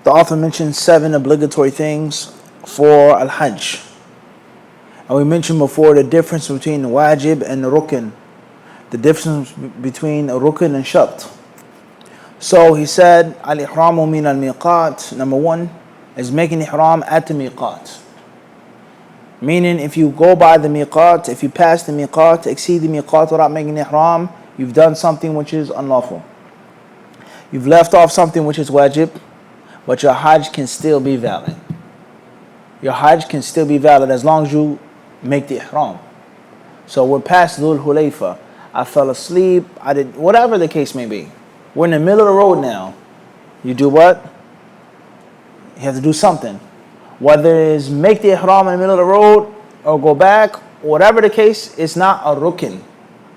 the author mentioned 7 obligatory things for al-Hajj. And we mentioned before the difference between wajib and rukn. The difference between rukn and shart. So he said, al-ihramu min al-miqat. Number 1 is making ihram at the miqat. Meaning if you go by the miqat, if you pass the miqat, exceed the miqat without making ihram, you've done something which is unlawful. You've left off something which is wajib, but your hajj can still be valid. Your hajj can still be valid as long as you make the ihram. So we're past Dhul Hulayfa. I fell asleep, I did whatever the case may be. We're in the middle of the road now. You do what? You have to do something. Whether it is make the ihram in the middle of the road or go back, whatever the case, it's not a rukn.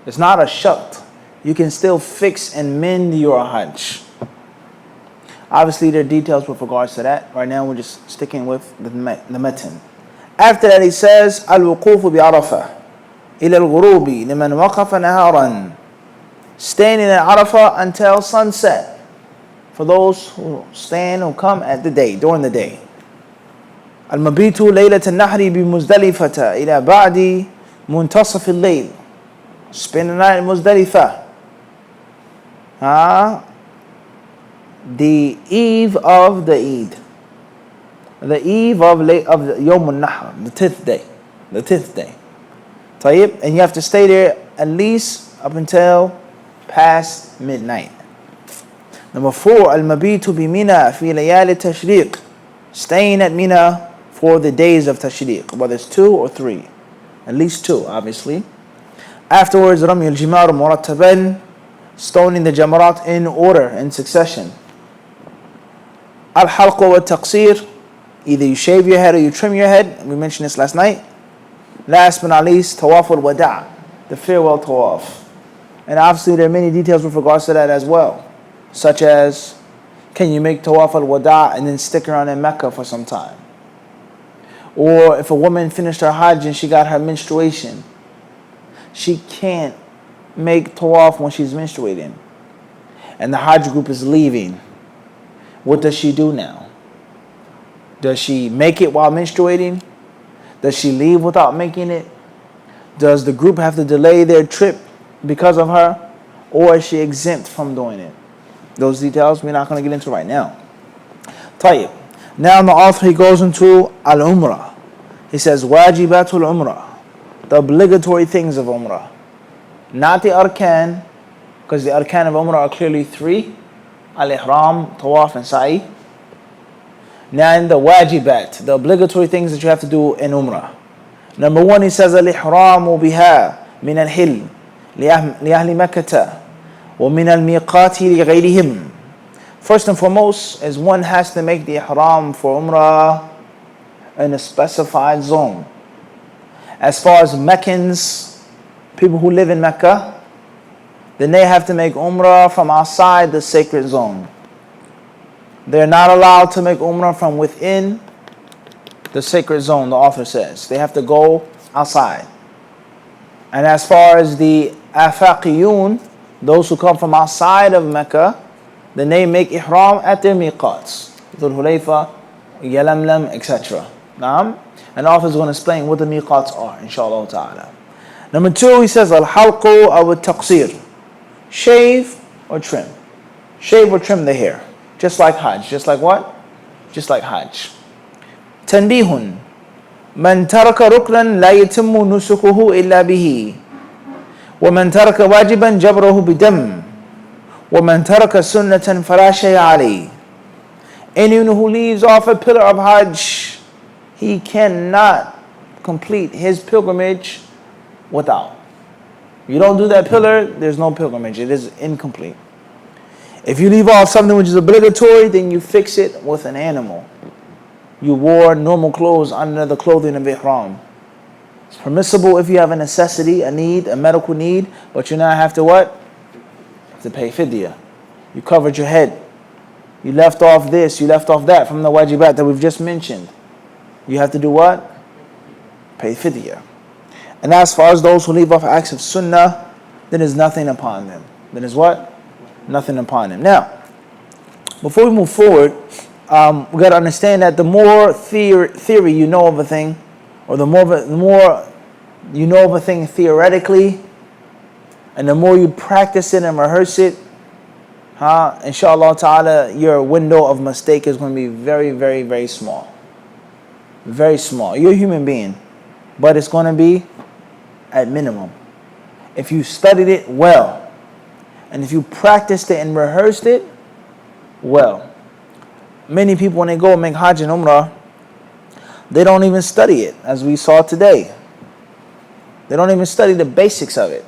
It's not a shart. You can still fix and mend your hajj. Obviously, there are details with regards to that. Right now, we're just sticking with the matan. After that, he says, Al-wuqufu bi-Arafah ila al-ghurubi liman waqafa naharan. Staying in Arafah until sunset. For those who stand or come at the day, during the day. Al-mabitu laylat al-nahri bi-Muzdalifata ila ba'di muntasaf al-layl. Spend the night in Muzdalifah. The eve of the Eid. The eve of Yawm al-Nahr, the 10th day. The 10th day. طيب, and you have to stay there at least up until past midnight. Number 4, al-mabitu bi Mina fi layali tashriq. Staying at Mina for the days of tashriq, whether it's 2 or 3. At least 2, obviously. Afterwards, rami al-jimar murattaban, stoning the jamarat in order, in succession. Al-halqa wa taqsir, either you shave your head or you trim your head. We mentioned this last night. Last but not least, tawaf al-wada', the farewell tawaf. And obviously there are many details with regards to that as well. Such as, can you make tawaf al-wada' and then stick around in Mecca for some time? Or if a woman finished her hajj and she got her menstruation, she can't make tawaf when she's menstruating. And the hajj group is leaving. What does she do now? Does she make it while menstruating? Does she leave without making it? Does the group have to delay their trip because of her? Or is she exempt from doing it? Those details we're not going to get into right now. طيب. Now the author, he goes into al-Umrah. He says, Wajibatul Umrah. The obligatory things of Umrah. Not the arkan, because the arkan of Umrah are clearly 3. Al-Ihram, Tawaf and Sa'i. Now in the wajibat, the obligatory things that you have to do in Umrah. Number 1, he says, Al-Ihramu biha min al-Hil li ahli Makkah wa min al-Miqati li ghayrihim. First and foremost is one has to make the Ihram for Umrah in a specified zone. As far as Meccans, people who live in Mecca, then they have to make Umrah from outside the sacred zone. They're not allowed to make Umrah from within the sacred zone, the author says. They have to go outside. And as far as the Afaqiyun, those who come from outside of Mecca, then they make Ihram at their miqats. Dhul Hulayfa, Yalamlam, etc. And the author is going to explain what the miqats are, inshallah ta'ala. Number 2, he says, Al-halqu aw al-taqsir. Shave or trim. Shave or trim the hair. Just like Hajj. Just like what? Just like Hajj. Tanbihun. Man taraka ruknan la yatimmu nusukuhu illa bihi. ومن ترك واجبا جبره بدم ومن ترك سنة فلا شيء عليه. Anyone who leaves off a pillar of Hajj, he cannot complete his pilgrimage without. You don't do that pillar, there's no pilgrimage. It is incomplete. If you leave off something which is obligatory, then you fix it with an animal. You wore normal clothes under the clothing of Ihram. It's permissible if you have a necessity, a need, a medical need, but you now have to what? You have to pay fidyah. You covered your head. You left off this, you left off that from the wajibat that we've just mentioned. You have to do what? Pay fidyah. And as far as those who leave off acts of sunnah, then there's nothing upon them. Then is what? Nothing upon them. Now, before we move forward, we got to understand that the more theory you know of a thing, or the more you know of a thing theoretically, and the more you practice it and rehearse it, inshallah ta'ala, your window of mistake is going to be very, very, very small. Very small. You're a human being, but it's going to be at minimum. If you studied it well, and if you practiced it and rehearsed it well. Many people, when they go and make Hajj and Umrah, they don't even study it, as we saw today. They don't even study the basics of it.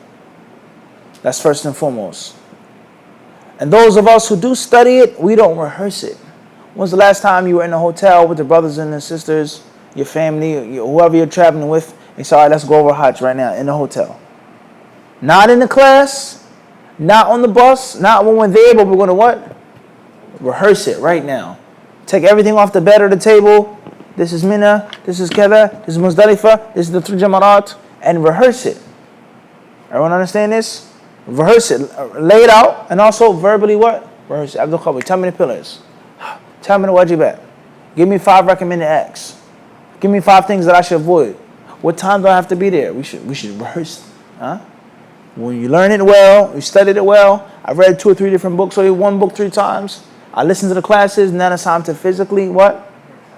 That's first and foremost. And those of us who do study it, we don't rehearse it. When's the last time you were in a hotel with your brothers and your sisters, your family, whoever you're traveling with, and say, all right, let's go over Hajj right now in the hotel? Not in the class, not on the bus, not when we're there, but we're going to what? Rehearse it right now. Take everything off the bed or the table. This is Mina, this is Kada, this is Muzdalifah, this is the 3 Jamarat, and rehearse it. Everyone understand this? Rehearse it. Lay it out, and also verbally what? Rehearse it. Abdul Qawi, tell me the pillars. Tell me the wajibat. Give me 5 recommended acts. Give me 5 things that I should avoid. What time do I have to be there? We should rehearse. When you learn it well, you studied it well. I've read 2 or 3 different books, or 1 book 3 times. I listen to the classes, and then it's time to physically what?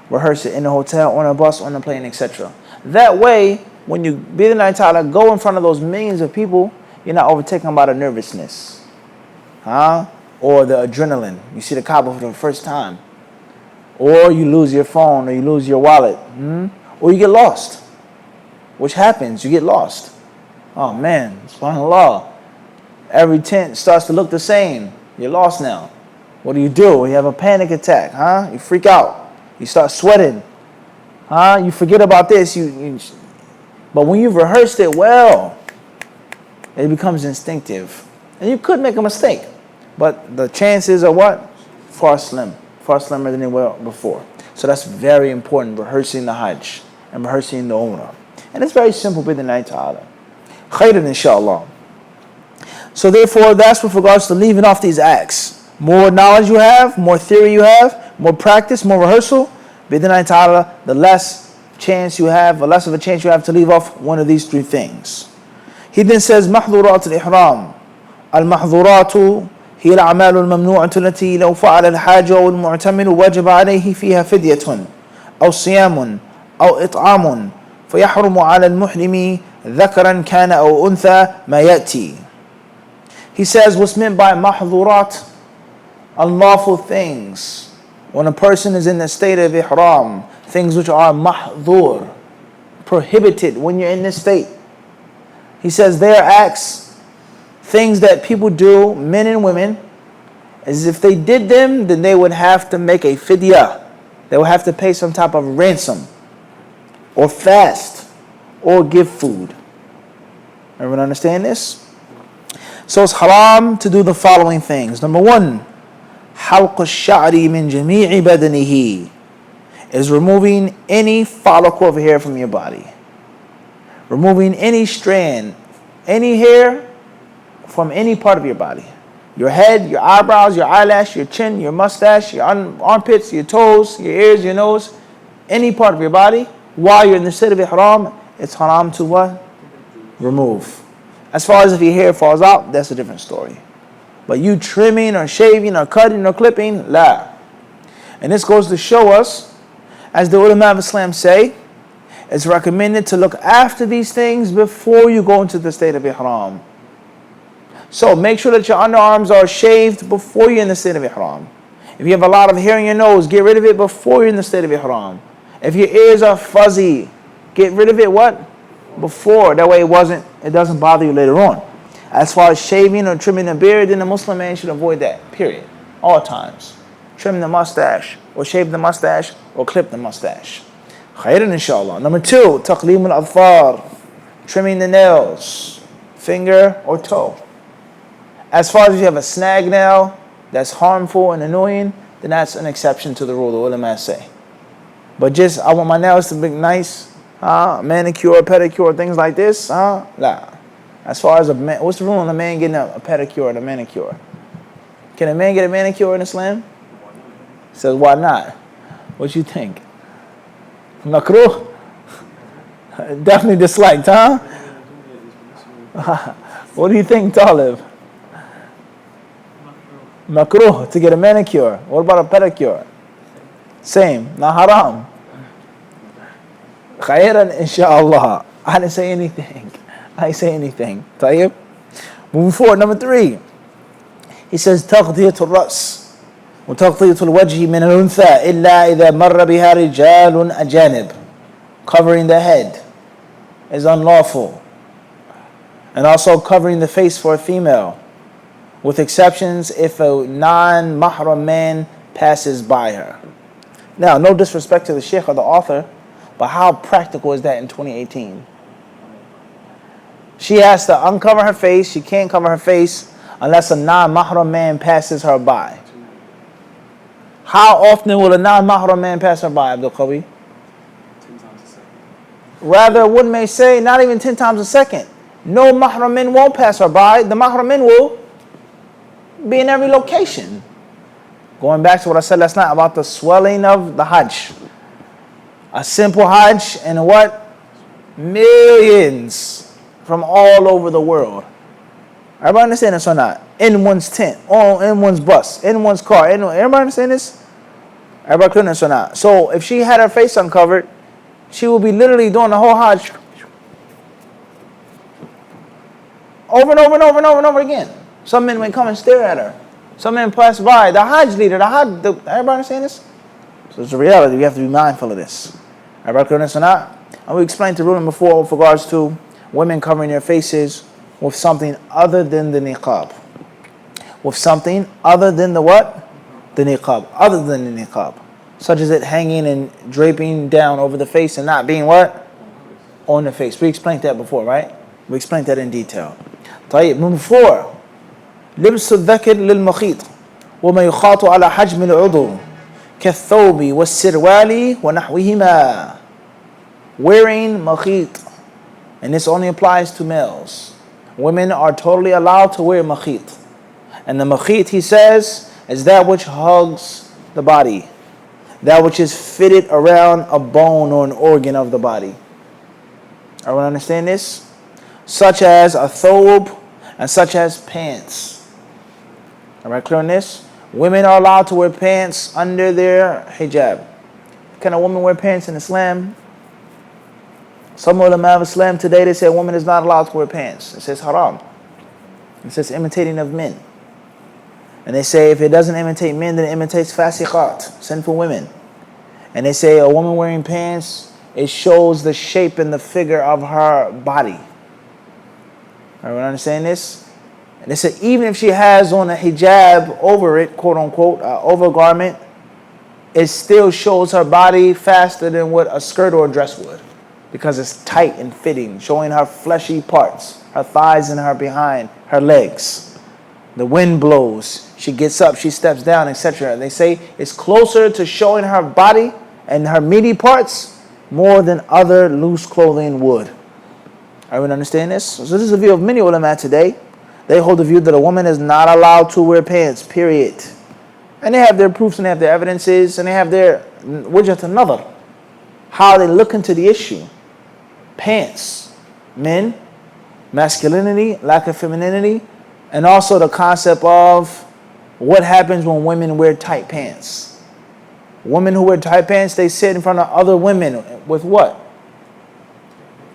Rehearse it in the hotel, on a bus, on a plane, etc. That way, when you be the night ta'ala, go in front of those millions of people, you're not overtaken by the nervousness. Or the adrenaline. You see the Kaaba for the first time. Or you lose your phone, or you lose your wallet. Or you get lost. Which happens, you get lost. Oh man, subhanAllah. Every tent starts to look the same. You're lost now. What do? You have a panic attack, You freak out. You start sweating. You forget about this. But when you've rehearsed it well, it becomes instinctive. And you could make a mistake. But the chances are what? Far slimmer than they were before. So that's very important, rehearsing the Hajj and rehearsing the Umrah. And it's very simple, bid'nillahi ta'ala. Khairan, inshallah. So therefore, that's with regards to leaving off these acts. More knowledge you have, more theory you have, more practice, more rehearsal, bid'nillahi ta'ala, the less of a chance you have to leave off one of these 3 things. He then says, محظورات الإحرام. المحظورات هي الأعمال الممنوعة التي لو فعل الحاج أو المعتمر وجب عليه فيها فدية أو صيام أو إطعام فيحرم على المحرم ذكرا كان أو أنثى ما يأتي. He says what's meant by mahdurat, unlawful things. When a person is in the state of ihram, things which are mahdur, prohibited when you're in this state. He says there are acts, things that people do, men and women, as if they did them, then they would have to make a fidyah. They would have to pay some type of ransom, or fast, or give food. Everyone understand this? So it's haram to do the following things. Number 1, حلق الشعر من جميع بدنه, is removing any follicle of hair from your body. Removing any strand, any hair from any part of your body. Your head, your eyebrows, your eyelash, your chin, your mustache, your armpits, your toes, your ears, your nose, any part of your body. While you're in the state of ihram, it's haram to what? Remove. As far as if your hair falls out, that's a different story. But you trimming or shaving or cutting or clipping, la. And this goes to show us, as the ulama of Islam say, it's recommended to look after these things before you go into the state of ihram. So make sure that your underarms are shaved before you're in the state of ihram. If you have a lot of hair in your nose, get rid of it before you're in the state of ihram. If your ears are fuzzy, get rid of it what? Before. That way it doesn't bother you later on. As far as shaving or trimming the beard, then a Muslim man should avoid that. Period. All times. Trim the mustache, or shave the mustache, or clip the mustache. Khairan, inshallah. Number 2, taqlim al-adfar, trimming the nails, finger or toe. As far as if you have a snag nail that's harmful and annoying, then that's an exception to the rule, the ulama say. But just, I want my nails to be nice, manicure, pedicure, things like this, nah. As far as what's the rule on a man getting a pedicure and a manicure? Can a man get a manicure in Islam? says, why not? What you think? Makruh? Definitely disliked, huh? What do you think, Talib? Makruh, to get a manicure. What about a pedicure? Same, not haram. Khairan, inshallah. I didn't say anything. Tayyib. Moving forward, number 3. He says, تغطية الرأس وتغطية الوجه من الأنثى إلا إذا مر بها رجال أجانب. Covering the head is unlawful. And also covering the face for a female, with exceptions if a non-mahram man passes by her. Now, no disrespect to the sheikh or the author, but how practical is that in 2018? She has to uncover her face. She can't cover her face unless a non-mahram man passes her by. How often will a non-mahram man pass her by, Abdul Qawi? 10 times a second. Rather, one may say not even 10 times a second. No mahram men won't pass her by. The mahram men will be in every location. Going back to what I said last night about the swelling of the Hajj. A simple Hajj and what? Millions from all over the world. Everybody understand this or not? In one's tent, in one's bus, in one's car. Everybody understand this? Everybody clear this or not? So if she had her face uncovered, she will be literally doing the whole Hajj over and over and over and over and over again. Some men may come and stare at her. Some men pass by. The Hajj leader, everybody understand this? So it's a reality. We have to be mindful of this. Everybody clear this or not? And we explained the ruling before with regards to women covering their faces with something other than the niqab. With something other than the what? The niqab. Other than the niqab. Such as it hanging and draping down over the face and not being what? On the face. We explained that before, right? We explained that in detail. طيب, moving forward. لبس الذكر للمخيط وما يخاط على حجم العضو كالثوب والسروال ونحوهما. Wearing makhit. And this only applies to males. Women are totally allowed to wear makhit. And the makhit, he says, is that which hugs the body. That which is fitted around a bone or an organ of the body. Everyone understand this? Such as a thobe and such as pants. Alright, clear on this? Women are allowed to wear pants under their hijab. Can a woman wear pants in Islam? Some ulama of Islam today, they say a woman is not allowed to wear pants. It says haram. It says imitating of men. And they say if it doesn't imitate men, then it imitates fasiqat, sinful women. And they say a woman wearing pants, it shows the shape and the figure of her body. Everyone understand this? And they said even if she has on a hijab over it, quote unquote, overgarment, it still shows her body faster than what a skirt or a dress would. Because it's tight and fitting, showing her fleshy parts, her thighs and her behind, her legs. The wind blows, she gets up, she steps down, etc. And they say it's closer to showing her body and her meaty parts more than other loose clothing would. Everyone understand this? So this is the view of many ulama today. They hold the view that a woman is not allowed to wear pants, period. And they have their proofs and they have their evidences and they have their wajhat an-nadhar, how they look into the issue. Pants, men, masculinity, lack of femininity, and also the concept of what happens when women wear tight pants. Women who wear tight pants, they sit in front of other women with what?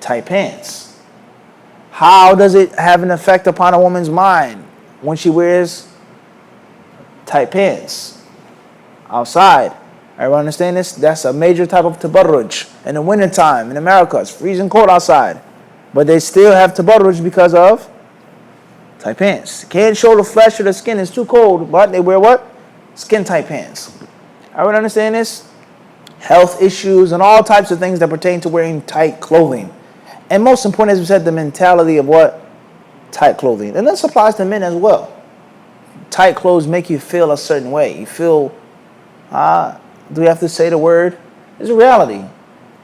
Tight pants. How does it have an effect upon a woman's mind when she wears tight pants outside? Everyone understand this? That's a major type of tabarruj. In the wintertime in America, it's freezing cold outside. But they still have tabarruj because of tight pants. Can't show the flesh or the skin, it's too cold. But they wear what? Skin tight pants. Everyone understand this? Health issues and all types of things that pertain to wearing tight clothing. And most important, as we said, the mentality of what? Tight clothing. And this applies to men as well. Tight clothes make you feel a certain way. You feel, do we have to say the word? It's a reality.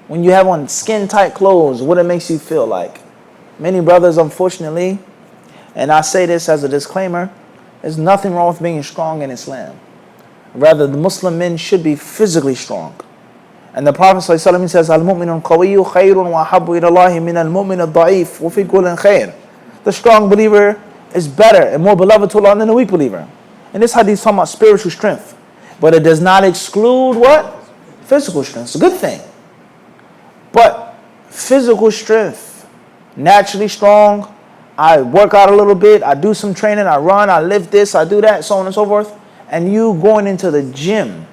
When you have on skin tight clothes, what it makes you feel like. Many brothers, unfortunately, and I say this as a disclaimer, there's nothing wrong with being strong in Islam. Rather, the Muslim men should be physically strong. And the Prophet ﷺ says, Al-mu'minu al-qawiyyu khayrun wa ahabbu ila Allahi min al-mu'min al-da'if wa fi kullin khayr. The strong believer is better and more beloved to Allah than the weak believer. And this hadith is talking about spiritual strength. But it does not exclude what? Physical strength. It's a good thing. But physical strength, naturally strong, I work out a little bit, I do some training, I run, I lift this, I do that, so on and so forth. And you going into the gym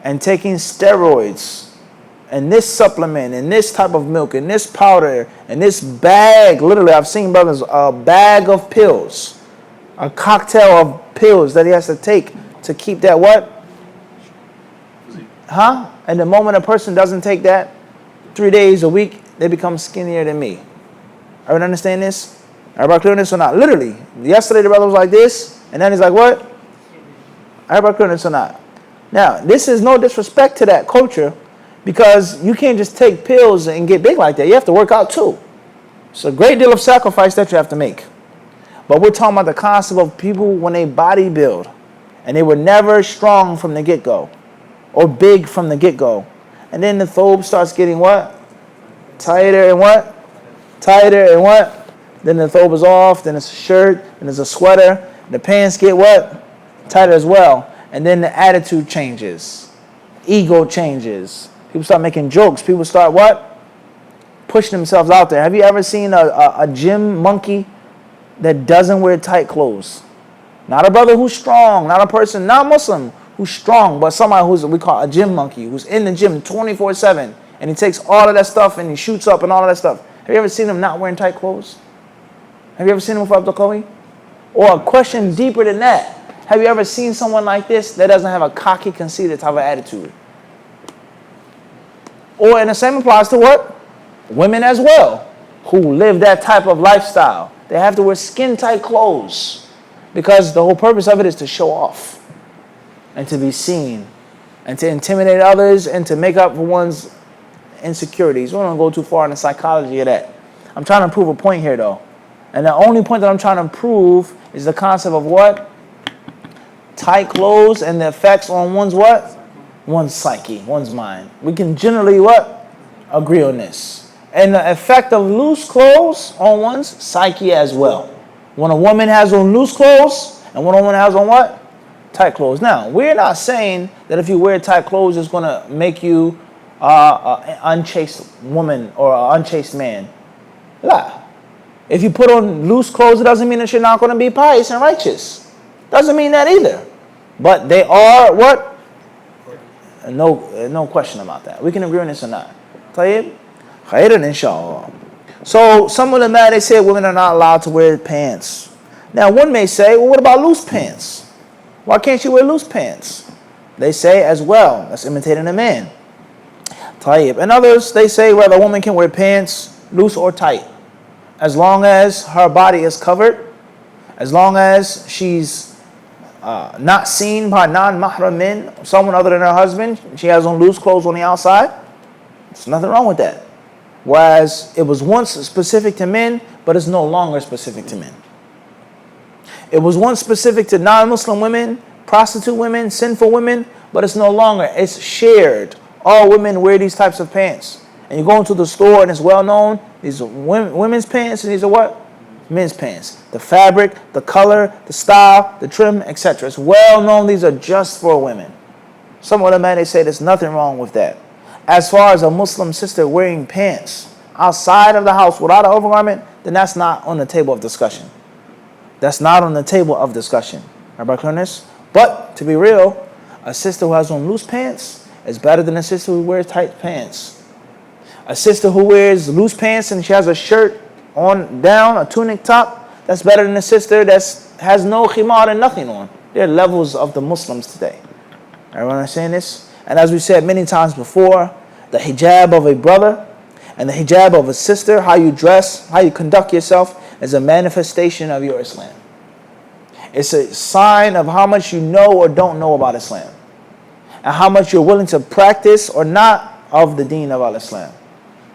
and taking steroids and this supplement and this type of milk and this powder and this bag, literally I've seen brothers, a bag of pills, a cocktail of pills that he has to take to keep that what? And the moment a person doesn't take that 3 days a week, they become skinnier than me. Everyone understand this? Everybody clear on this or not? Literally, yesterday the brother was like this, and then he's like what? Everybody clear on this or not? Now, this is no disrespect to that culture, because you can't just take pills and get big like that. You have to work out too. It's a great deal of sacrifice that you have to make. But we're talking about the concept of people when they body build, and they were never strong from the get-go, or big from the get-go. And then the thobe starts getting what? Tighter and what? Tighter and what? Then the thobe is off, then it's a shirt, then it's a sweater. The pants get what? Tighter as well. And then the attitude changes. Ego changes. People start making jokes. People start what? Pushing themselves out there. Have you ever seen a gym monkey that doesn't wear tight clothes? Not a brother who's strong, not a person, not Muslim, who's strong, but somebody who's we call a gym monkey, who's in the gym 24/7, and he takes all of that stuff and he shoots up and all of that stuff. Have you ever seen him not wearing tight clothes? Have you ever seen him with Abdul Qawi? Or a question deeper than that. Have you ever seen someone like this that doesn't have a cocky, conceited type of attitude? Or, and the same applies to what? Women as well, who live that type of lifestyle. They have to wear skin-tight clothes because the whole purpose of it is to show off and to be seen and to intimidate others and to make up for one's insecurities. We don't go too far in the psychology of that. I'm trying to prove a point here, though. And the only point that I'm trying to prove is the concept of what? Tight clothes and the effects on one's what? One's psyche, one's mind. We can generally what? Agree on this. And the effect of loose clothes on one's psyche as well. When a woman has on loose clothes and when a woman has on what? Tight clothes. Now, we're not saying that if you wear tight clothes, it's going to make you an unchaste woman or an unchaste man. La. If you put on loose clothes, it doesn't mean that you're not going to be pious and righteous. Doesn't mean that either. But they are what? No question about that. We can agree on this or not. Tayyib? Khairan inshallah. So some of the they say women are not allowed to wear pants. Now one may say, well, what about loose pants? Why can't you wear loose pants? They say as well, that's imitating a man. Tayyib. And others, they say whether a woman can wear pants loose or tight, as long as her body is covered, as long as she's not seen by non-mahram men, someone other than her husband, she has on loose clothes on the outside, there's nothing wrong with that. Whereas it was once specific to men, but it's no longer specific to men. It was once specific to non-Muslim women, prostitute women, sinful women, but it's no longer. It's shared. All women wear these types of pants. And you go into the store and it's well known, these are women's pants and these are what? Men's pants. The fabric, the color, the style, the trim, etc. It's well known these are just for women. Some of them, they say there's nothing wrong with that. As far as a Muslim sister wearing pants outside of the house without an overgarment, then that's not on the table of discussion. That's not on the table of discussion. Everybody clear on this? But, to be real, a sister who has on loose pants is better than a sister who wears tight pants. A sister who wears loose pants and she has a shirt on down, a tunic top, that's better than a sister that has no khimar and nothing on. There are levels of the Muslims today. Everyone understand this? And as we said many times before, the hijab of a brother and the hijab of a sister, how you dress, how you conduct yourself, is a manifestation of your Islam. It's a sign of how much you know or don't know about Islam, and how much you're willing to practice or not of the deen of al-Islam.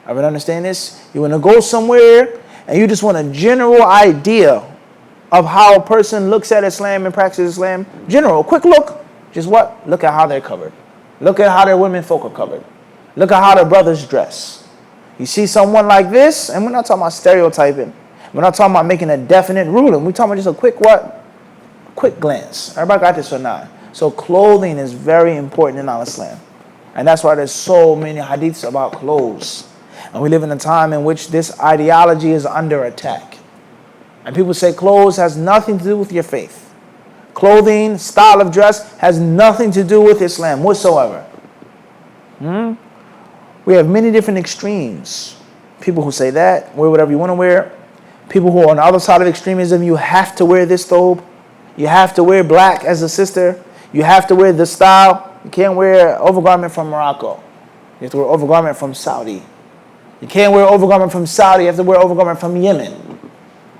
Everyone understand this? You want to go somewhere and you just want a general idea of how a person looks at Islam and practices Islam. General, quick look. Just what? Look at how they're covered. Look at how their women folk are covered. Look at how their brothers dress. You see someone like this, and we're not talking about stereotyping. We're not talking about making a definite ruling. We're talking about just a quick what? Quick glance. Everybody got this or not? So clothing is very important in our Islam. And that's why there's so many hadiths about clothes. And we live in a time in which this ideology is under attack. And people say clothes has nothing to do with your faith. Clothing, style of dress has nothing to do with Islam whatsoever. We have many different extremes. People who say that, wear whatever you want to wear. People who are on the other side of extremism, you have to wear this thobe. You have to wear black as a sister. You have to wear this style. You can't wear overgarment from Morocco. You have to wear overgarment from Saudi. You can't wear overgarment from Saudi. You have to wear overgarment from Yemen.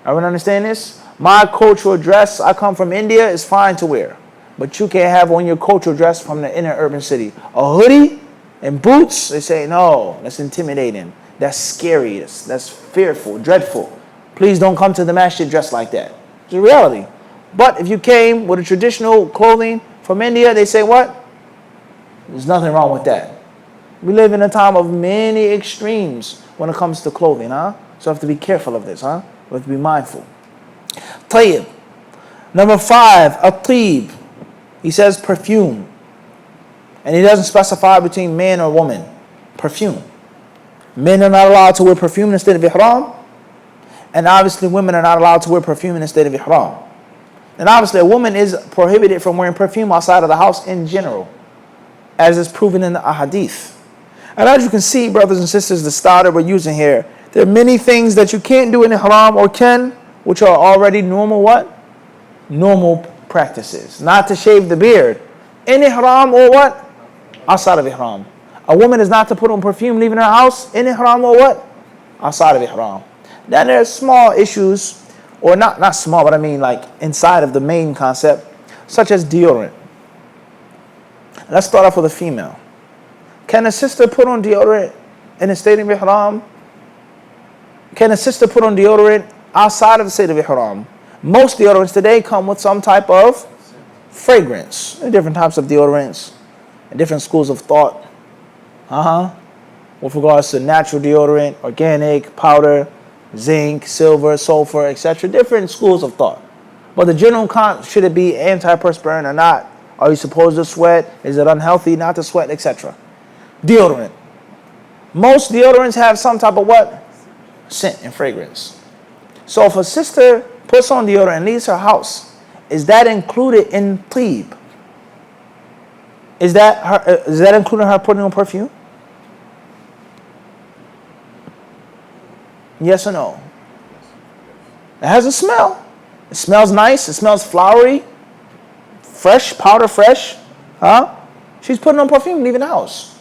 Everyone understand this? My cultural dress, I come from India, is fine to wear. But you can't have on your cultural dress from the inner urban city. A hoodie and boots, they say, no, that's intimidating. That's scary. That's fearful, dreadful. Please don't come to the masjid dressed like that. It's a reality. But if you came with a traditional clothing from India, they say what? There's nothing wrong with that. We live in a time of many extremes when it comes to clothing, huh? So we have to be careful of this, huh? We have to be mindful. Tayyib. Number 5, at-tib. He says perfume. And he doesn't specify between man or woman. Perfume. Men are not allowed to wear perfume in the state of ihram. And obviously women are not allowed to wear perfume in the state of ihram. And obviously a woman is prohibited from wearing perfume outside of the house in general, as is proven in the hadith. And as you can see, brothers and sisters, the style that we're using here, there are many things that you can't do in ihram or can, which are already normal what? Normal practices. Not to shave the beard in ihram or what? Outside of ihram. A woman is not to put on perfume leaving her house in ihram or what? Outside of ihram. Then there are small issues, or not small, but I mean like inside of the main concept, such as deodorant. Let's start off with a female. Can a sister put on deodorant in the state of ihram? Can a sister put on deodorant outside of the state of ihram? Most deodorants today come with some type of fragrance. There are different types of deodorants and different schools of thought. With regards to natural deodorant, organic, powder, zinc, silver, sulfur, etc. Different schools of thought. But the general should it be antiperspirant or not? Are you supposed to sweat? Is it unhealthy not to sweat, etc.? Deodorant. Most deodorants have some type of what? Scent and fragrance. So if a sister puts on deodorant and leaves her house, is that included in tib? Is that including her putting on perfume? Yes or no? It has a smell. It smells nice. It smells flowery. Fresh, powder fresh. She's putting on perfume leaving the house.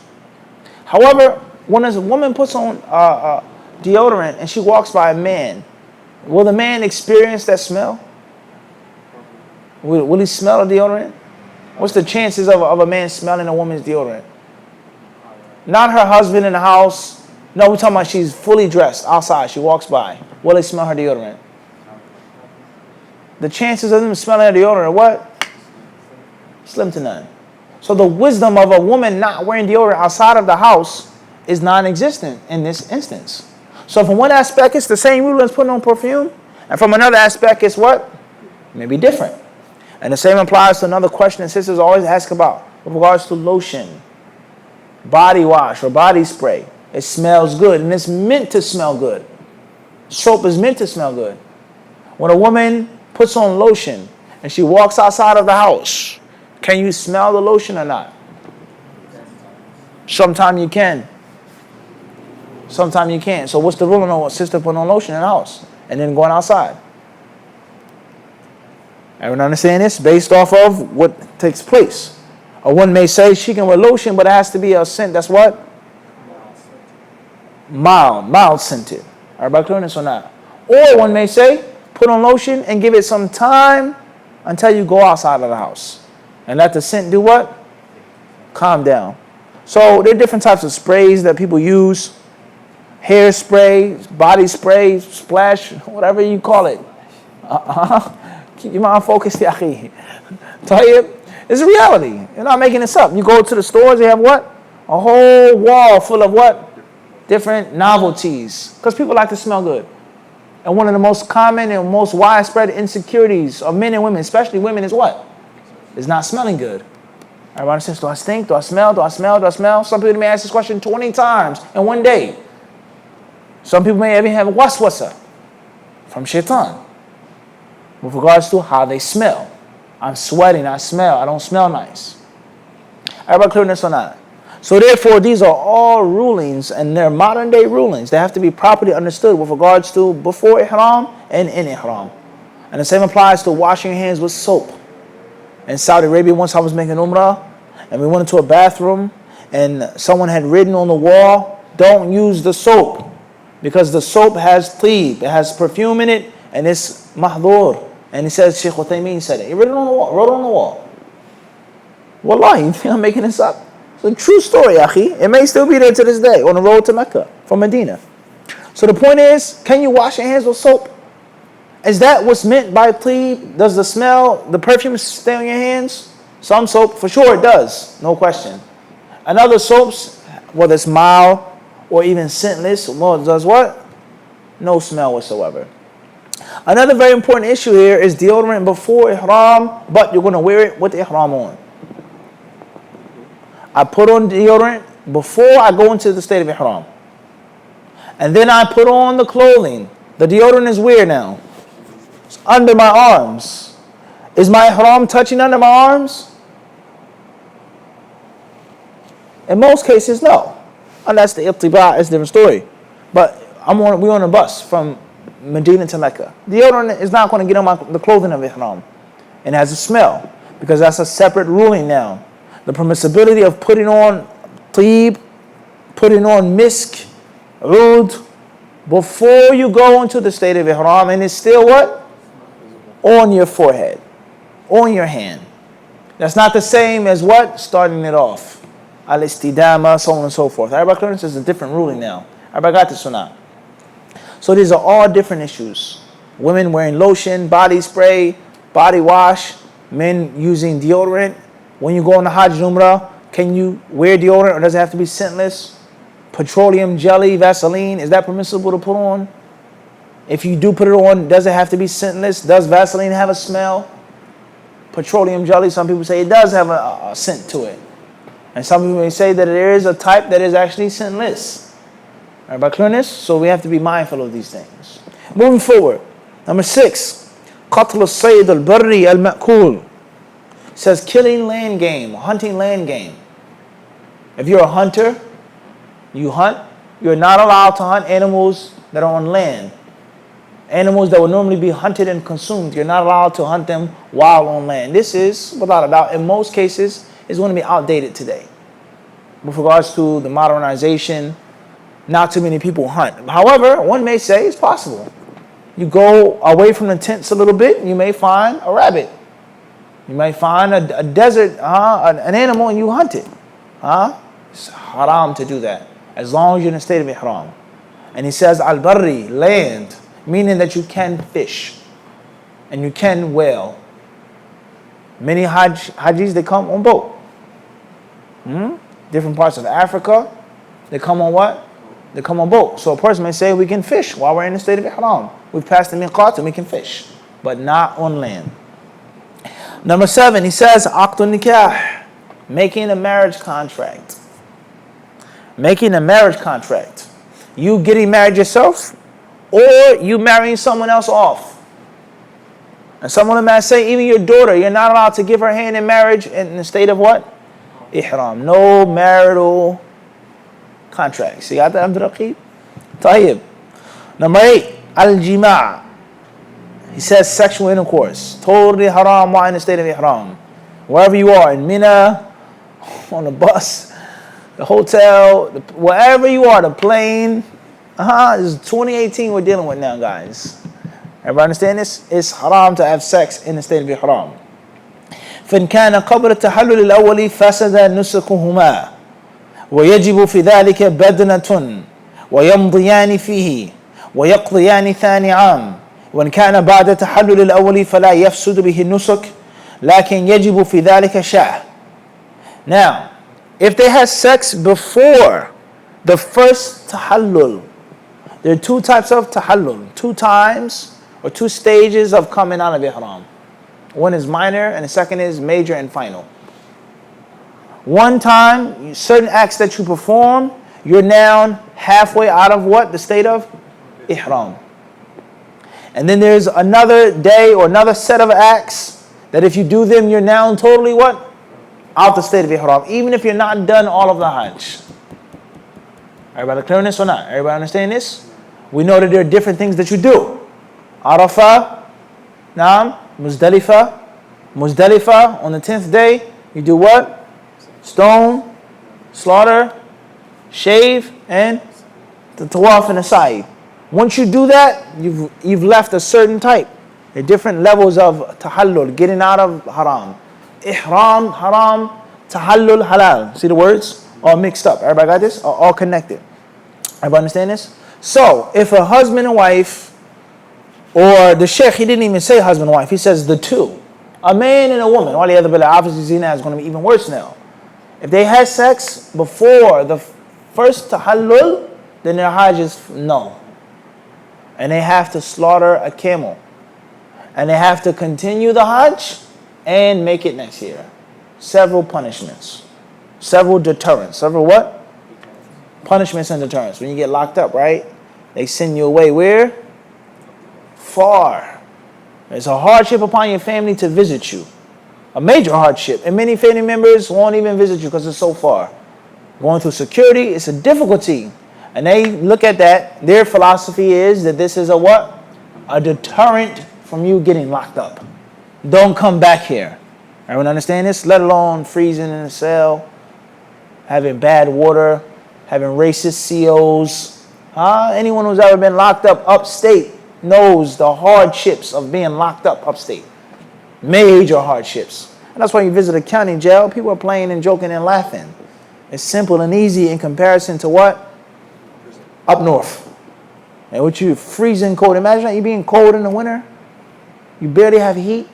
However, when a woman puts on deodorant and she walks by a man, will the man experience that smell? Will he smell a deodorant? What's the chances of a man smelling a woman's deodorant? Not her husband in the house. No, we're talking about she's fully dressed outside. She walks by. Will they smell her deodorant? The chances of them smelling her deodorant are what? Slim to none. So the wisdom of a woman not wearing deodorant outside of the house is non-existent in this instance. So from one aspect, it's the same rule as putting on perfume. And from another aspect, it's what? Maybe different. And the same applies to another question that sisters always ask about with regards to lotion, body wash, or body spray. It smells good, and it's meant to smell good. Soap is meant to smell good. When a woman puts on lotion and she walks outside of the house, can you smell the lotion or not? Sometimes you can. Sometimes you can't. So what's the rule on a sister putting on lotion in the house and then going outside? Everyone understand this? Based off of what takes place. Or one may say she can wear lotion, but it has to be a scent that's what? Mild scented. Everybody clear on this or not? Or one may say, put on lotion and give it some time until you go outside of the house. And let the scent do what? Calm down. So there are different types of sprays that people use. Hair spray, body spray, splash, whatever you call it. Keep your mind focused, ya akhi. Tayyib. It's a reality. You're not making this up. You go to the stores, they have what? A whole wall full of what? Different novelties. Because people like to smell good. And one of the most common and most widespread insecurities of men and women, especially women, is what? Is not smelling good. Everybody says, do I stink? Do I smell? Do I smell? Do I smell? Some people may ask this question 20 times in one day. Some people may even have a waswasa from shaitan with regards to how they smell. I'm sweating, I smell, I don't smell nice. Everybody clear this or not? So therefore, these are all rulings, and they're modern day rulings. They have to be properly understood with regards to before ihram and in ihram. And the same applies to washing your hands with soap. In Saudi Arabia, once I was making Umrah, and we went into a bathroom, and someone had written on the wall, don't use the soap, because the soap has tib, it has perfume in it, and it's mahdur. And he says, Sheikh Uthaymeen said it. He wrote it on the wall. Wrote it on the wall. Wallahi, you think I'm making this up? It's a true story, akhi. It may still be there to this day on the road to Mecca from Medina. So the point is, can you wash your hands with soap? Is that what's meant by tib? Does the smell, the perfume stay on your hands? Some soap, for sure it does. No question. And other soaps, whether it's mild or even scentless, does what? No smell whatsoever. Another very important issue here is deodorant before ihram, but you're going to wear it with ihram on. I put on deodorant before I go into the state of ihram. And then I put on the clothing. The deodorant is where now? It's under my arms. Is my ihram touching under my arms? In most cases, no. Unless the ittiba is a different story. But we're on a bus from Medina to Mecca. Deodorant is not going to get on the clothing of ihram. And it has a smell. Because that's a separate ruling now. The permissibility of putting on tib, putting on misk, oud, before you go into the state of ihram, and it's still what? On your forehead, on your hand. That's not the same as what? Starting it off. Al-istidama, so on and so forth. Everybody clearance is a different ruling now. Everybody got this or not? So these are all different issues. Women wearing lotion, body spray, body wash, men using deodorant. When you go on the Hajj and Umrah, can you wear deodorant or does it have to be scentless? Petroleum jelly, Vaseline, is that permissible to put on? If you do put it on, does it have to be scentless? Does Vaseline have a smell? Petroleum jelly, some people say it does have a scent to it. And some people may say that there is a type that is actually scentless. Everybody clear this? So we have to be mindful of these things. Moving forward. Number 6. قتل الصيد البري المأكول. Says killing land game, hunting land game. If you're a hunter, you hunt. You're not allowed to hunt animals that are on land. Animals that would normally be hunted and consumed, you're not allowed to hunt them while on land. This is, without a doubt, in most cases, is going to be outdated today. With regards to the modernization, not too many people hunt. However, one may say it's possible. You go away from the tents a little bit, you may find a rabbit. You may find a desert, an animal, and you hunt it. It's haram to do that, as long as you're in a state of ihram. And he says, al-barri, land, meaning that you can fish and you can whale. Many hajis, they come on boat. Different parts of Africa, they come on what? They come on boat. So a person may say, we can fish while we're in the state of ihram. We've passed the miqat and we can fish, but not on land. Number 7, he says, aqdun nikah, making a marriage contract. Making a marriage contract. You getting married yourself, or you marrying someone else off. And someone might say, even your daughter, you're not allowed to give her hand in marriage in the state of what? Ihram. No marital contract. See, got that, Abdul Raqib? Tayyib. Number 8, al-jima'. He says sexual intercourse. Totally haram while in the state of ihram. Wherever you are, in Mina, on the bus, the hotel, wherever you are, the plane. This is 2018 we're dealing with now, guys. Everybody understand this? It's haram to have sex in the state of ihram. فإن كان قبل التحلل الأول فسد نسكهما ويجب في ذلك بدنة ويمضيان فيه ويقضيان ثاني عام. وإن كان بعد التحلل الأول فلا يفسد به النسك لكن يجب في ذلك شاة. Now, if they had sex before the first tahallul, there are two types of tahallul, two times or two stages of coming out of ihram. One is minor and the second is major and final. One time, certain acts that you perform, you're now halfway out of what? The state of ihram. And then there's another day or another set of acts that if you do them, you're now totally what? Out the state of ihram, even if you're not done all of the hajj. Everybody clear on this or not? Everybody understand this? We know that there are different things that you do. Arafah, Naam, Muzdalifah, on the 10th day, you do what? Stone, slaughter, shave, and the tawaf and the sa'i. Once you do that, you've left a certain type. There are different levels of tahallul, getting out of haram. Ihram, haram, tahallul, halal. See the words? All mixed up. Everybody got this? All connected. Everybody understand this? So, if a husband and wife, or the sheikh, he didn't even say husband and wife, he says the two. A man and a woman. Obviously, zina is going to be even worse now. If they had sex before the first tahallul, then their hajj is null. And they have to slaughter a camel. And they have to continue the hajj and make it next year. Several punishments. Several deterrents. Several what? Punishments and deterrents. When you get locked up, right? They send you away where? Far. It's a hardship upon your family to visit you. A major hardship. And many family members won't even visit you because it's so far. Going through security, it's a difficulty. And they look at that. Their philosophy is that this is a what? A deterrent from you getting locked up. Don't come back here. Everyone understand this? Let alone freezing in a cell, having bad water, having racist COs. Anyone who's ever been locked up upstate knows the hardships of being locked up upstate. Major hardships. And that's why you visit a county jail, people are playing and joking and laughing. It's simple and easy in comparison to what? Up north. And with you freezing cold. Imagine you being cold in the winter. You barely have heat.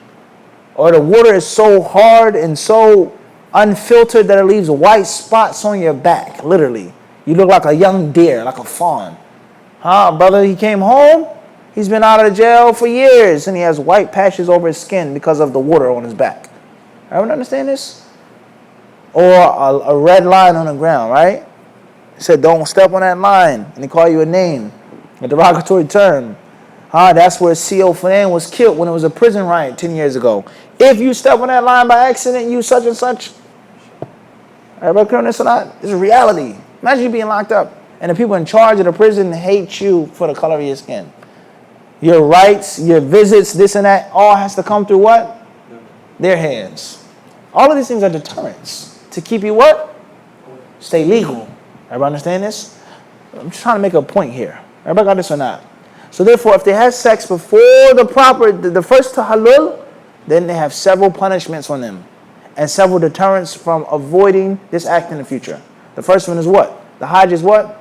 Or the water is so hard and so unfiltered that it leaves white spots on your back, literally. You look like a young deer, like a fawn. Brother, he came home. He's been out of the jail for years, and he has white patches over his skin because of the water on his back. Everyone understand this? Or a red line on the ground, right? He said, don't step on that line. And he called you a name, a derogatory term. That's where CO Finan was killed when it was a prison riot 10 years ago. If you step on that line by accident, you such and such. Everybody clear on this or not? This is reality. Imagine you being locked up, and the people in charge of the prison hate you for the color of your skin. Your rights, your visits, this and that, all has to come through what? Their hands. All of these things are deterrents to keep you what? Stay legal. Everybody understand this? I'm just trying to make a point here. Everybody got this or not? So therefore, if they had sex before the first tahallul, then they have several punishments on them and several deterrents from avoiding this act in the future. The first one is what? The hajj is what?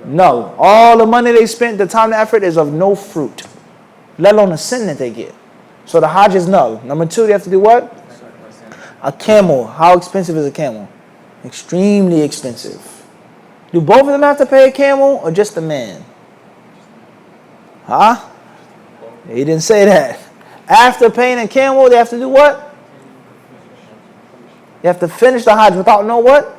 No. All the money they spent, the time, the effort is of no fruit, let alone the sin that they get. So the hajj is null. Number two, they have to do what? A camel. How expensive is a camel? Extremely expensive. Do both of them have to pay a camel or just the man? He didn't say that. After paying a camel, they have to do what? You have to finish the hajj without no what?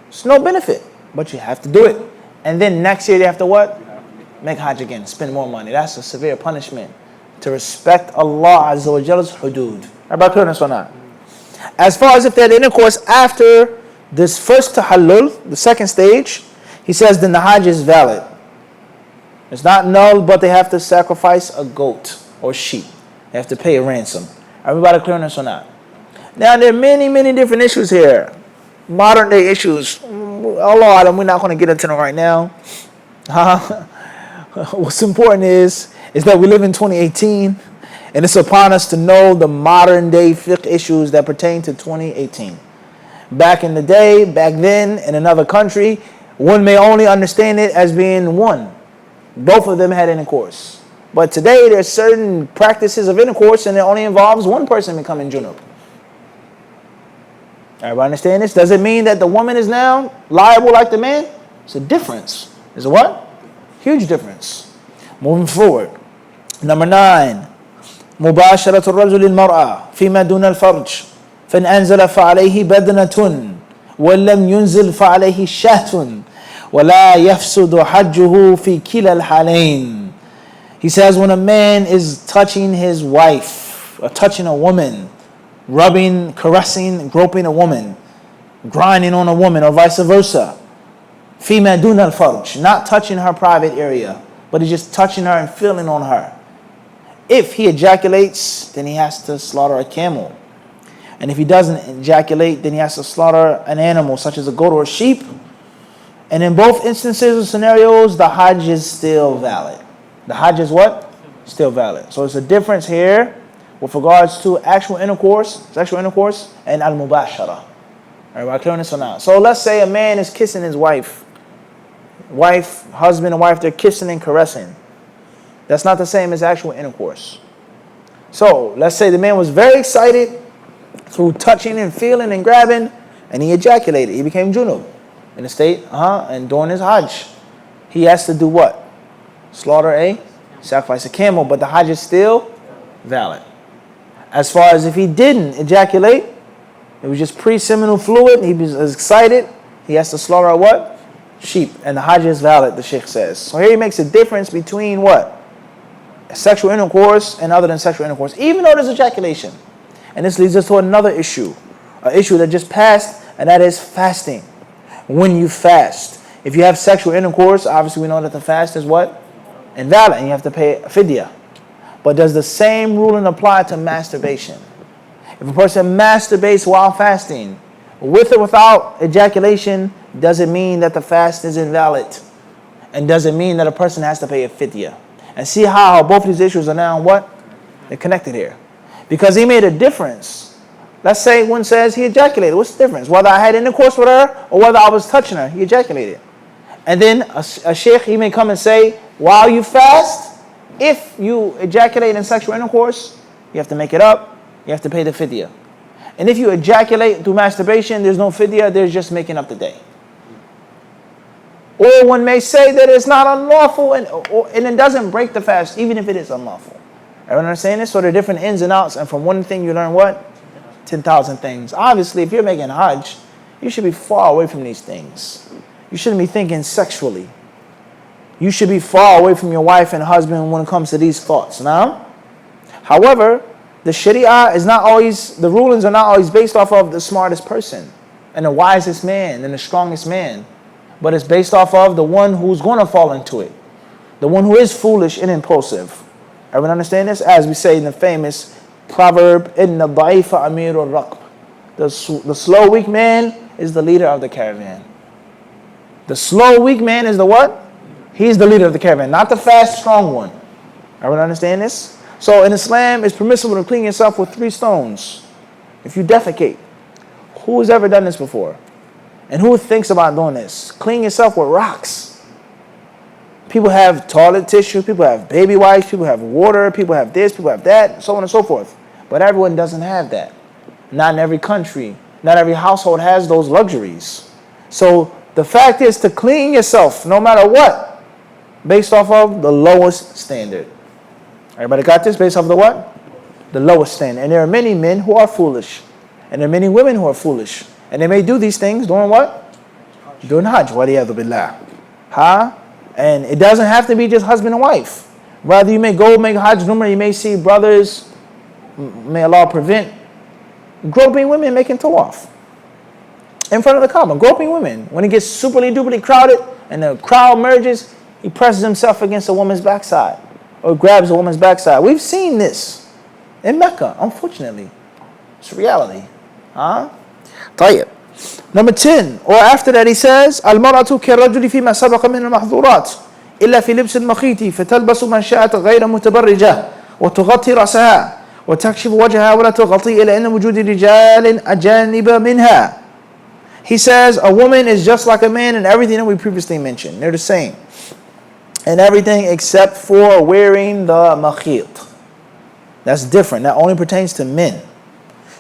It's no benefit. But you have to do it. And then next year they have to what? Make hajj again. Spend more money. That's a severe punishment. To respect Allah Azza wa Jalla's hudud. Everybody clear on this or not? As far as if they had intercourse after this first tahallul, the second stage, he says then the hajj is valid. It's not null, but they have to sacrifice a goat or sheep. They have to pay a ransom. Everybody clear on this or not? Now there are many, many different issues here. Modern day issues. Allah, we're not going to get into them right now. What's important is that we live in 2018, and it's upon us to know the modern day fiqh issues that pertain to 2018. Back in the day, back then, in another country, one may only understand it as being one. Both of them had intercourse. But today there's certain practices of intercourse and it only involves one person becoming junub. Everybody understand this? Does it mean that the woman is now liable like the man? It's a difference. It's a what? Huge difference. Moving forward. Number 9. مباشرة الرجل المرأة فيما دون الفرج فإن أنزل فعليه بدنة ولم ينزل فعليه شهوة ولا يفسد حجه في كلا الحالين. He says when a man is touching his wife or touching a woman, rubbing, caressing, groping a woman, grinding on a woman or vice versa, فيما دون الفرج, not touching her private area, but he's just touching her and feeling on her. If he ejaculates, then he has to slaughter a camel. And if he doesn't ejaculate, then he has to slaughter an animal such as a goat or a sheep. And in both instances or scenarios, the Hajj is still valid. The Hajj is what? Still valid. So it's a difference here with regards to actual intercourse, sexual intercourse, and al-mubashara. Everybody clear on this or not? So let's say a man is kissing his wife. Husband and wife, they're kissing and caressing. That's not the same as actual intercourse. So let's say the man was very excited through touching and feeling and grabbing, and he ejaculated. He became junub in the state, and during his Hajj, he has to do what? Sacrifice a camel, but the Hajj is still valid. As far as if he didn't ejaculate, it was just pre-seminal fluid, he was excited, he has to slaughter a what? Sheep, and the Hajj is valid, the Sheikh says. So here he makes a difference between what? Sexual intercourse and other than sexual intercourse, even though there's ejaculation. And this leads us to another issue, an issue that just passed, and that is fasting. When you fast, if you have sexual intercourse, obviously we know that the fast is what? Invalid, and you have to pay a fidya. But does the same ruling apply to masturbation? If a person masturbates while fasting, with or without ejaculation, does it mean that the fast is invalid? And does it mean that a person has to pay a fidya? And see how both of these issues are now what? They're connected here. Because he made a difference. Let's say one says he ejaculated. What's the difference? Whether I had intercourse with her or whether I was touching her, he ejaculated. And then a sheikh, he may come and say, while you fast, if you ejaculate in sexual intercourse, you have to make it up. You have to pay the fidya. And if you ejaculate through masturbation, there's no fidya, there's just making up the day. Or one may say that it's not unlawful and it doesn't break the fast, even if it is unlawful. Everyone understand this? So there are different ins and outs, and from one thing you learn what? 10,000 things. Obviously, if you're making Hajj, you should be far away from these things. You shouldn't be thinking sexually. You should be far away from your wife and husband when it comes to these thoughts. Now, however, the Sharia is not always, the rulings are not always based off of the smartest person and the wisest man and the strongest man. But it's based off of the one who's going to fall into it. The one who is foolish and impulsive. Everyone understand this? As we say in the famous proverb, Inna da'ifa amirul raqb. The slow, weak man is the leader of the caravan. The slow, weak man is the what? He's the leader of the caravan, not the fast, strong one. Everyone understand this? So in Islam, it's permissible to clean yourself with 3 stones. If you defecate. Who has ever done this before? And who thinks about doing this? Clean yourself with rocks. People have toilet tissue, people have baby wipes, people have water, people have this, people have that, so on and so forth. But everyone doesn't have that. Not in every country, not every household has those luxuries. So the fact is to clean yourself, no matter what, based off of the lowest standard. Everybody got this? Based off the what? The lowest standard. And there are many men who are foolish. And there are many women who are foolish. And they may do these things during what? During Hajj. Waliyadu billah. And it doesn't have to be just husband and wife. Rather, you may go make Hajj Umrah, you may see brothers, may Allah prevent, groping women making tawaf in front of the Kaaba. Groping women. When it gets superly duperly crowded and the crowd merges, he presses himself against a woman's backside or grabs a woman's backside. We've seen this in Mecca, unfortunately. It's reality. طيب. Number 10, or after that he says, المرأة كالرجل فيما سبق من المحظورات إلا في لبس المخيط فتلبس من شاءت غير متبرجة وتغطي رأسها وتكشف وجهها ولا تغطي إلا إن وجود رجال أجانب منها. He says a woman is just like a man in everything that we previously mentioned. They're the same. and everything except for wearing the makhit. That's different. That only pertains to men.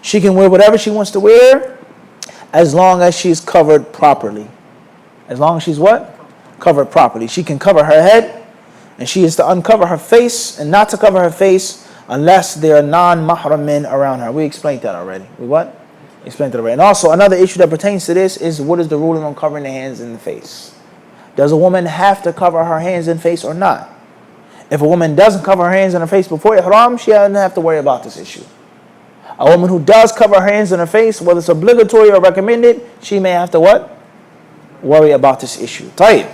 She can wear whatever she wants to wear as long as she's covered properly. As long as she's what? Covered properly. She can cover her head, and she is to uncover her face and not to cover her face unless there are non-mahram men around her. We explained that already. We what? Explained that already. And also another issue that pertains to this is what is the ruling on covering the hands and the face? Does a woman have to cover her hands and face or not? If a woman doesn't cover her hands and her face before ihram, she doesn't have to worry about this issue. A woman who does cover her hands and her face, whether it's obligatory or recommended, she may have to what? Worry about this issue. طيب.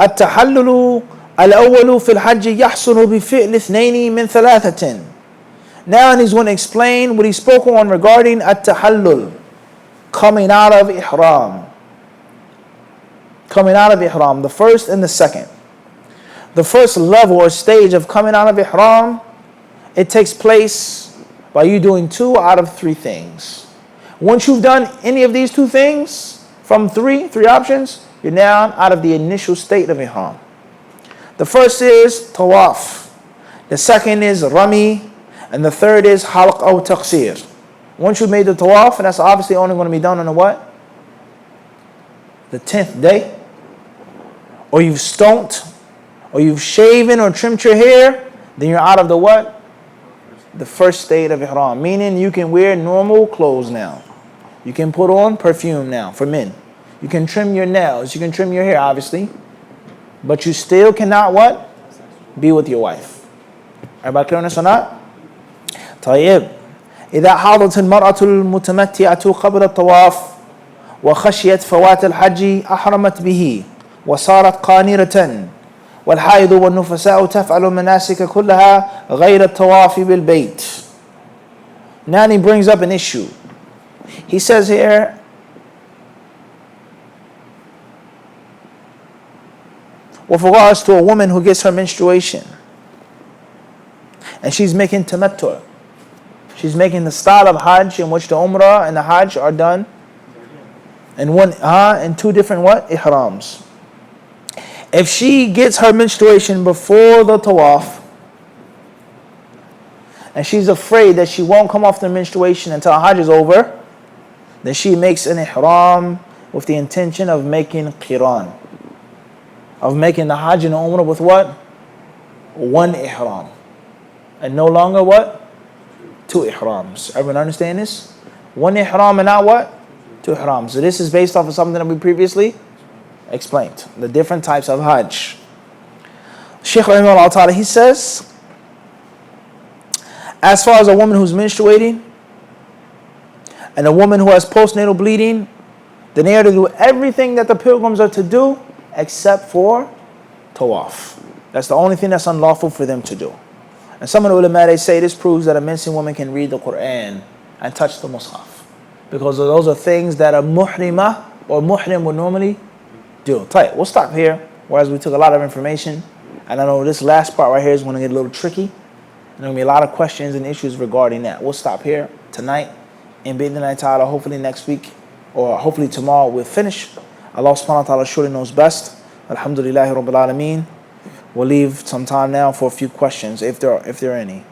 التحلل الأول في الحج يحصل بفعل اثنين من ثلاثة. Now he's going to explain what he spoke on regarding التحلل, coming out of ihram. Coming out of ihram, the first and the second. The first level or stage of coming out of ihram, it takes place by you doing 2 out of 3 things. Once you've done any of these 2 things from three options, you're now out of the initial state of ihram. The first is tawaf. The second is rami. And the third is halq or taqsir. Once you've made the tawaf, and that's obviously only going to be done on the what? The 10th day. Or you've stoned, or you've shaven or trimmed your hair, then you're out of the what? The first state of ihram, meaning you can wear normal clothes now. You can put on perfume now for men. You can trim your nails. You can trim your hair, obviously. But you still cannot what? Be with your wife. Everybody clear on this or not? طيب. إذا حاضت المرأة المتمتعة قبل الطواف وخشيت فوات الحج أحرمت به وصارت قانرة والحائض والنفساء تفعل المناسك كلها غير الطواف بالبيت. Now he brings up an issue. He says here, with regards to a woman who gets her menstruation and she's making tamattu', she's making the style of Hajj in which the Umrah and the Hajj are done in 2 different what? Ihrams. If she gets her menstruation before the tawaf, and she's afraid that she won't come off the menstruation until Hajj is over, then she makes an ihram with the intention of making qiran, of making the Hajj and the Umrah with what? 1 ihram. And no longer what? 2 ihrams. Everyone understand this? 1 ihram and not what? 2 ihrams. So this is based off of something that we previously explained, the different types of Hajj. Shaykh Rahimahullah Ta'ala, he says, as far as a woman who's menstruating and a woman who has postnatal bleeding, then they are to do everything that the pilgrims are to do except for tawaf. That's the only thing that's unlawful for them to do. And some of the ulama, they say this proves that a Muslim woman can read the Quran and touch the mushaf, because those are things that a muhrimah or muhrim would normally do. Tight. We'll stop here, whereas we took a lot of information, and I know this last part right here is going to get a little tricky, and there's going to be a lot of questions and issues regarding that. We'll stop here tonight, and bi'idhnillahi ta'ala, hopefully next week, or hopefully tomorrow we'll finish. Allah subhanahu wa ta'ala surely knows best. Alhamdulillahi rabbil alameen. We'll leave some time now for a few questions, if there are any.